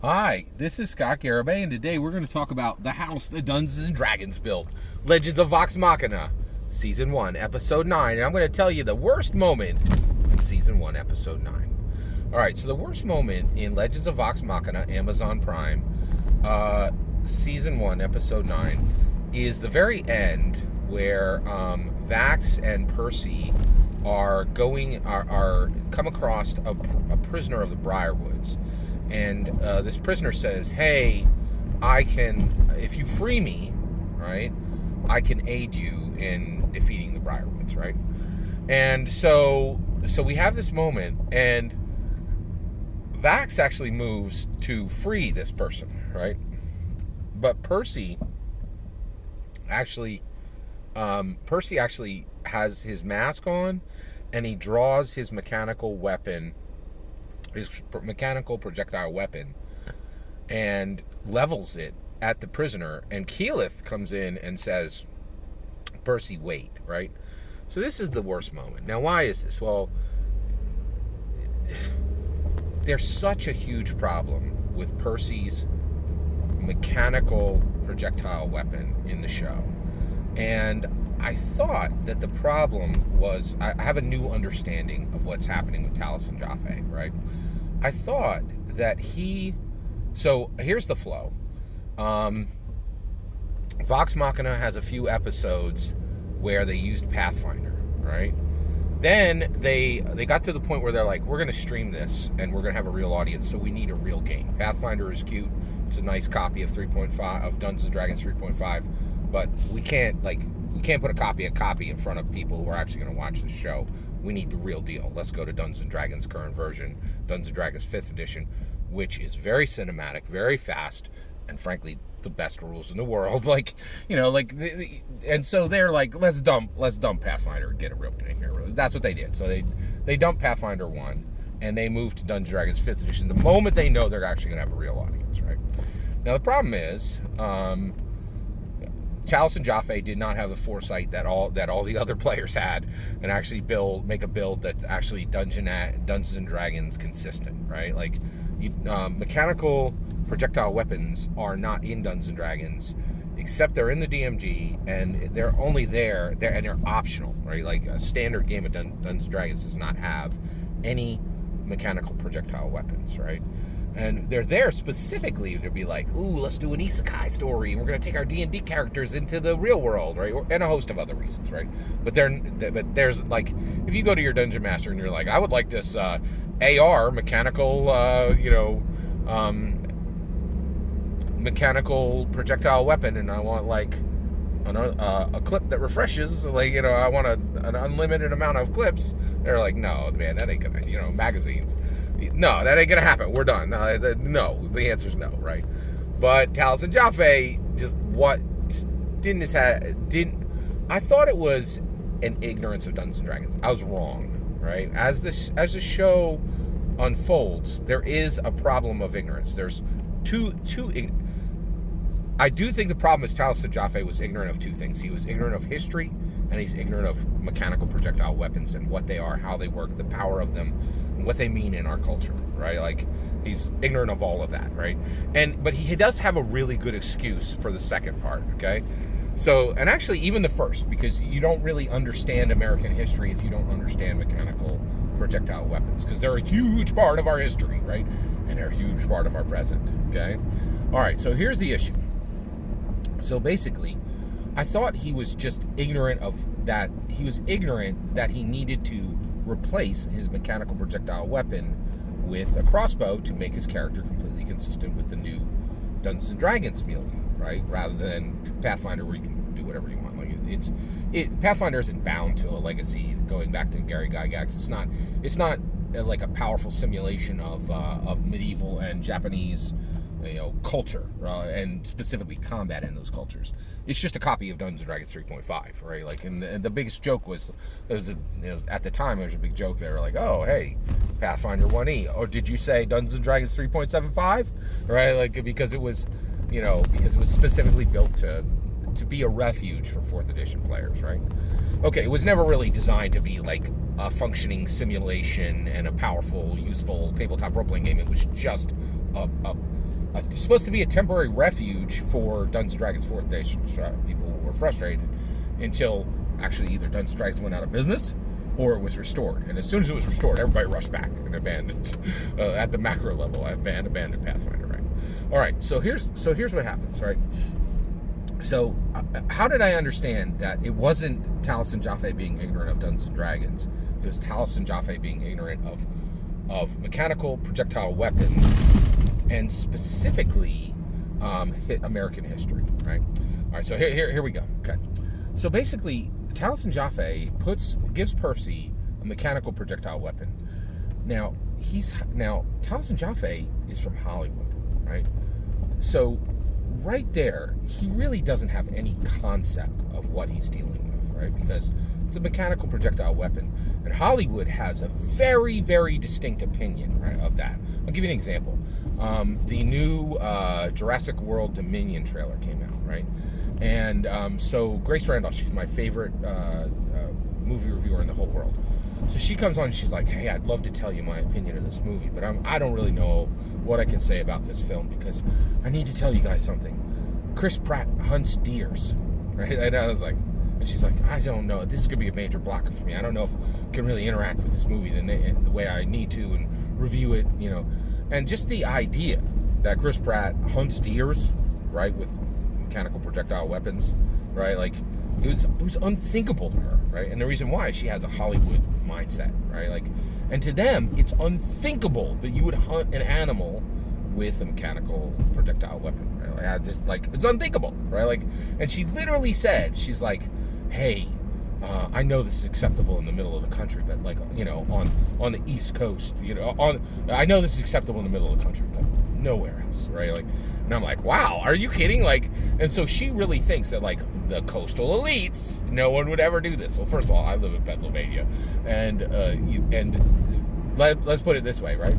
Hi, this is Scott Garibay, and today we're going to talk about the house that Dungeons and Dragons built, Legends of Vox Machina, Season 1, Episode 9, and I'm going to tell you the worst moment in Season 1, Episode 9. Alright, so the worst moment in Legends of Vox Machina, Amazon Prime, Season 1, Episode 9, is the very end where Vax and Percy are come across a prisoner of the Briarwoods. And this prisoner says, hey, if you free me, right, I can aid you in defeating the Briarwoods, right? And so we have this moment, and Vax actually moves to free this person, right? But Percy actually has his mask on, and he draws his mechanical projectile weapon, and levels it at the prisoner, and Keyleth comes in and says, Percy, wait, right? So this is the worst moment. Now, why is this? Well, there's such a huge problem with Percy's mechanical projectile weapon in the show, and I thought that the problem was, I have a new understanding of what's happening with Taliesin Jaffe, right? I thought that so here's the flow. Vox Machina has a few episodes where they used Pathfinder, right? Then they got to the point where they're like, we're going to stream this, and we're going to have a real audience, so we need a real game. Pathfinder is cute. It's a nice copy of 3.5, of Dungeons & Dragons 3.5, but we can't put a copy in front of people who are actually going to watch the show. We need the real deal. Let's go to Dungeons & Dragons current version, Dungeons & Dragons 5th edition, which is very cinematic, very fast, and frankly, the best rules in the world. And so they're like, let's dump Pathfinder and get a real game here. That's what they did. So they dumped Pathfinder 1, and they moved to Dungeons & Dragons 5th edition the moment they know they're actually going to have a real audience, right? Now, the problem is, Taliesin Jaffe did not have the foresight that all the other players had, and actually make a build that's actually Dungeons and Dragons consistent, right? Mechanical projectile weapons are not in Dungeons and Dragons, except they're in the DMG, and they're only there, and they're optional, right? Like a standard game of Dungeons and Dragons does not have any mechanical projectile weapons, right? And they're there specifically to be like, ooh, let's do an isekai story, and we're going to take our D&D characters into the real world, right? And a host of other reasons, right? But there's, like, if you go to your dungeon master and you're like, I would like this AR mechanical, mechanical projectile weapon, and I want, like, a clip that refreshes, I want an unlimited amount of clips. They're like, no, man, that ain't gonna, magazines. No, that ain't gonna happen. We're done. No, the answer's no, right? But Taliesin Jaffe I thought it was an ignorance of Dungeons and Dragons. I was wrong, right? As the show unfolds, there is a problem of ignorance. There's I do think the problem is Taliesin Jaffe was ignorant of two things. He was ignorant of history, and he's ignorant of mechanical projectile weapons and what they are, how they work, the power of them, and what they mean in our culture, right? Like, he's ignorant of all of that, right? But he does have a really good excuse for the second part, okay? So, and actually even the first, because you don't really understand American history if you don't understand mechanical projectile weapons, because they're a huge part of our history, right? And they're a huge part of our present, okay? All right, so here's the issue. So basically, I thought he was just ignorant of that. He was ignorant that he needed to replace his mechanical projectile weapon with a crossbow to make his character completely consistent with the new Dungeons and Dragons milieu, right? Rather than Pathfinder, where you can do whatever you want. Pathfinder isn't bound to a legacy going back to Gary Gygax. It's not like a powerful simulation of medieval and Japanese culture, and specifically combat in those cultures. It's just a copy of Dungeons & Dragons 3.5, right? Like, and the biggest joke was at the time, there was a big joke. They were like, oh, hey, Pathfinder 1E. Or did you say Dungeons & Dragons 3.75? Right? Like, because it was specifically built to be a refuge for 4th edition players, right? Okay, it was never really designed to be like a functioning simulation and a powerful, useful tabletop role-playing game. It was just supposed to be a temporary refuge for Dungeons & Dragons 4th edition. People were frustrated until actually either Dungeons & Dragons went out of business or it was restored. And as soon as it was restored, everybody rushed back and abandoned, at the macro level, abandoned Pathfinder, right? All right, so here's what happens, right? So how did I understand that it wasn't Taliesin Jaffe being ignorant of Dungeons & Dragons? It was Taliesin Jaffe being ignorant of mechanical projectile weapons, and specifically American history, right? All right, so here we go. Okay, so basically, Taliesin Jaffe gives Percy a mechanical projectile weapon. Now Taliesin Jaffe is from Hollywood, right? So right there, he really doesn't have any concept of what he's dealing with, right? Because it's a mechanical projectile weapon, and Hollywood has a very, very distinct opinion, right, of that. I'll give you an example. The new Jurassic World Dominion trailer came out, right? And so Grace Randolph, she's my favorite movie reviewer in the whole world. So she comes on and she's like, hey, I'd love to tell you my opinion of this movie, but I don't really know what I can say about this film because I need to tell you guys something. Chris Pratt hunts deers, right? And I was like, and she's like, I don't know. This is going to be a major blocker for me. I don't know if I can really interact with this movie the way I need to and review it, you know. And just the idea that Chris Pratt hunts deers, right, with mechanical projectile weapons, right? Like, it was unthinkable to her, right? And the reason why, she has a Hollywood mindset, right? Like, and to them, it's unthinkable that you would hunt an animal with a mechanical projectile weapon, right? Like, it's unthinkable, right? Like, and she literally said, she's like, hey, I know this is acceptable in the middle of the country, but like, you know, on the East Coast, you know, I know this is acceptable in the middle of the country, but nowhere else, right? Like, and I'm like, wow, are you kidding? Like, and so she really thinks that like the coastal elites, no one would ever do this. Well, first of all, I live in Pennsylvania, and let's put it this way, right?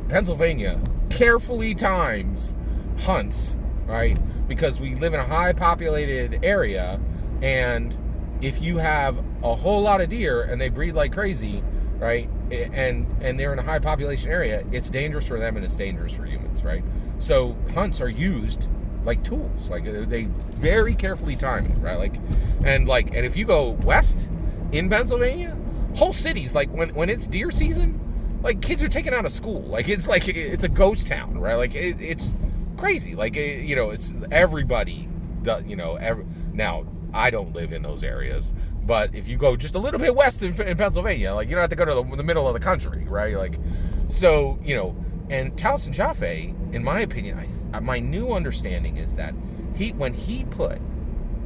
Pennsylvania carefully times hunts, right? Because we live in a high populated area, and if you have a whole lot of deer and they breed like crazy, right, and they're in a high population area, it's dangerous for them and it's dangerous for humans, right? So hunts are used like tools, like they very carefully time it, right? Like, and if you go west in Pennsylvania, whole cities, like when it's deer season, like kids are taken out of school, like it's a ghost town, right? Like it's crazy, like you know, it's everybody, you know, now. I don't live in those areas, but if you go just a little bit west in Pennsylvania, like, you don't have to go to the middle of the country, right? Like, so, you know, and Taliesin Jaffe, in my opinion, my new understanding is that when he put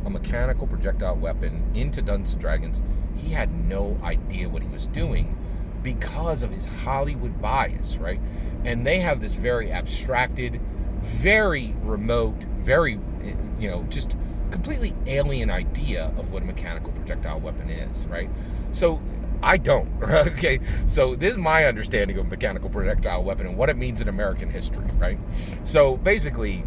a mechanical projectile weapon into Dungeons & Dragons, he had no idea what he was doing because of his Hollywood bias, right? And they have this very abstracted, very remote, very, you know, just completely alien idea of what a mechanical projectile weapon is, right? So I don't, okay? So this is my understanding of a mechanical projectile weapon and what it means in American history, right? So basically,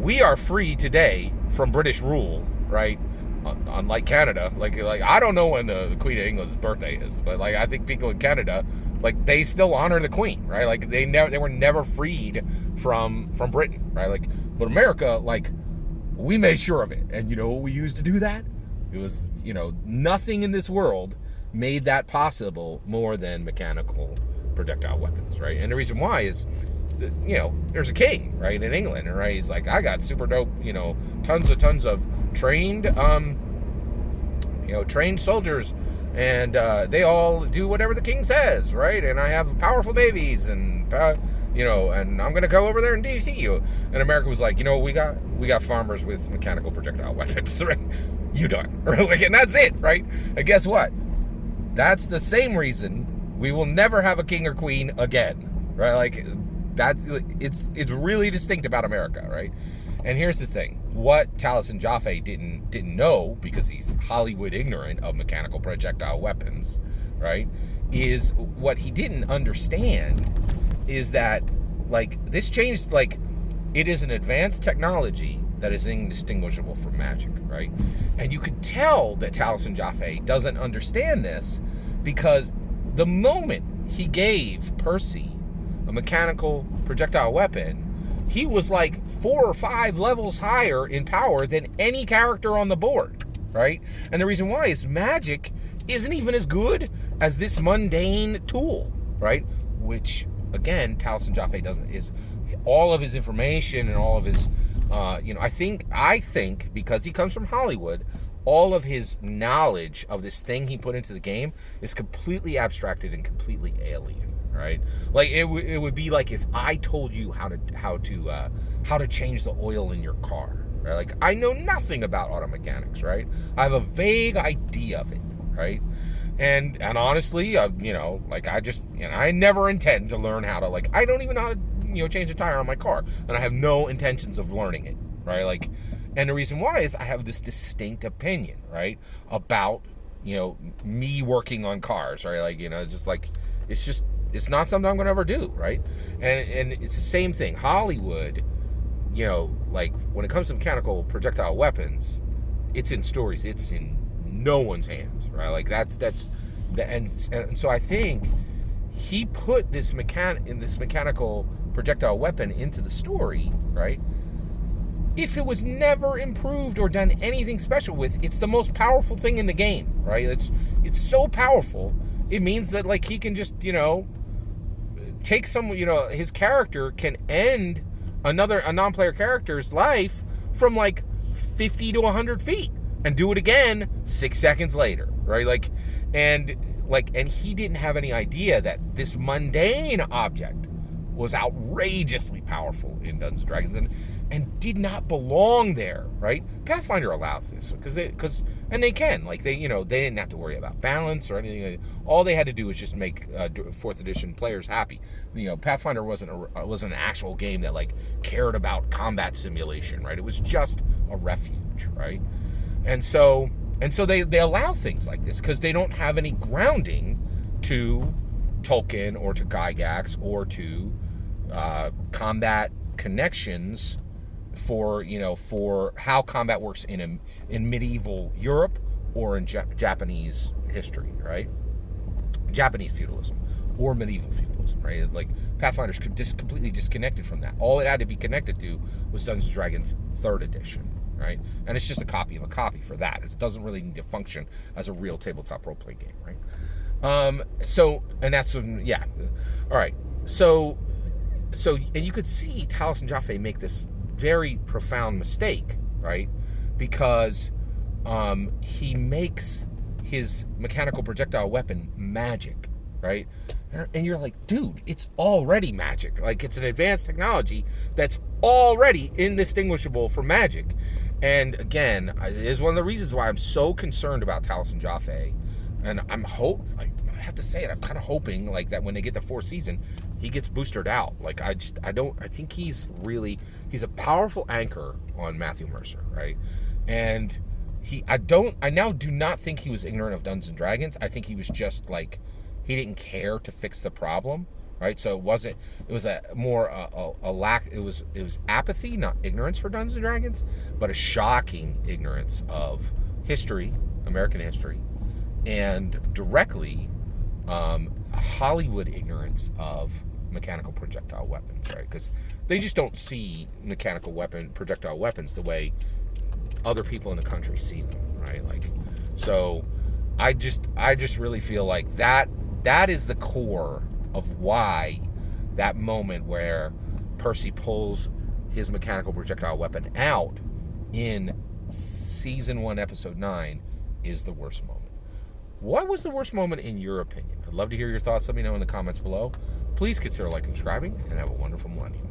we are free today from British rule, right? Unlike Canada, like I don't know when the Queen of England's birthday is, but like I think people in Canada, like they still honor the Queen, right? Like they were never freed from Britain, right? Like, but America, like, we made sure of it. And you know what we used to do that? It was, you know, nothing in this world made that possible more than mechanical projectile weapons, right? And the reason why is, you know, there's a king, right, in England, right? He's like, I got super dope, you know, tons of trained, you know, trained soldiers, and they all do whatever the king says, right? And I have powerful navies, and you know, and I'm gonna go over there and defeat you. And America was like, you know what we got? We got farmers with mechanical projectile weapons, right? You done, like, and that's it, right? And guess what? That's the same reason we will never have a king or queen again, right? Like, it's really distinct about America, right? And here's the thing: what Taliesin Jaffe didn't know, because he's Hollywood ignorant of mechanical projectile weapons, right? Is what he didn't understand is that, like, this changed, like, it is an advanced technology that is indistinguishable from magic, right? And you could tell that Taliesin Jaffe doesn't understand this, because the moment he gave Percy a mechanical projectile weapon, he was like 4 or 5 levels higher in power than any character on the board, right? And the reason why is magic isn't even as good as this mundane tool, right? Which, again, Taliesin Jaffe doesn't, is all of his information and all of his, I think because he comes from Hollywood, all of his knowledge of this thing he put into the game is completely abstracted and completely alien, right? Like it would be like if I told you how to change the oil in your car, right? Like I know nothing about auto mechanics, right? I have a vague idea of it, right? And honestly, I never intend to learn how to, like, I don't even know how to, change a tire on my car, and I have no intentions of learning it, right? Like, and the reason why is I have this distinct opinion, right, about, me working on cars, right? Like, it's not something I'm going to ever do, right? And it's the same thing. Hollywood, like, when it comes to mechanical projectile weapons, it's in stories. It's in no one's hands, right? Like, and so I think he put this mechanical projectile weapon into the story, right? If it was never improved or done anything special with, it's the most powerful thing in the game, right? It's so powerful. It means that, like, he can just, take his character can end a non-player character's life from like 50 to 100 feet and do it again 6 seconds later, right? And he didn't have any idea that this mundane object was outrageously powerful in Dungeons & Dragons and did not belong there, right? Pathfinder allows this because they can, like, they didn't have to worry about balance or anything. All they had to do was just make 4th edition players happy. Pathfinder wasn't an actual game that, like, cared about combat simulation, right? It was just a refuge, right? And so they allow things like this because they don't have any grounding to Tolkien or to Gygax or to combat connections for how combat works in medieval Europe or in Japanese history, right? Japanese feudalism or medieval feudalism, right? Like, Pathfinder's completely disconnected from that. All it had to be connected to was Dungeons & Dragons 3rd edition, right? And it's just a copy of a copy for that. It doesn't really need to function as a real tabletop role-playing game, right? And that's when, yeah. All right. So, and you could see Taliesin Jaffe make this very profound mistake, right? Because he makes his mechanical projectile weapon magic, right? And you're like, dude, it's already magic. Like, it's an advanced technology that's already indistinguishable from magic. And again, it is one of the reasons why I'm so concerned about Taliesin Jaffe. And I have to say it, I'm kind of hoping, like, that when they get the 4th season, he gets boosted out. Like, I think he's a powerful anchor on Matthew Mercer, right? And I now do not think he was ignorant of Dungeons & Dragons. I think he was just, like, he didn't care to fix the problem, right? So it was a lack, it was apathy, not ignorance for Dungeons & Dragons, but a shocking ignorance of history, American history, and directly Hollywood ignorance of mechanical projectile weapons, right? Because they just don't see projectile weapons the way other people in the country see them, right? Like, so I just really feel like that is the core of why that moment where Percy pulls his mechanical projectile weapon out in season 1, episode 9 is the worst moment. What was the worst moment in your opinion? I'd love to hear your thoughts. Let me know in the comments below. Please consider liking and subscribing, and have a wonderful millennium.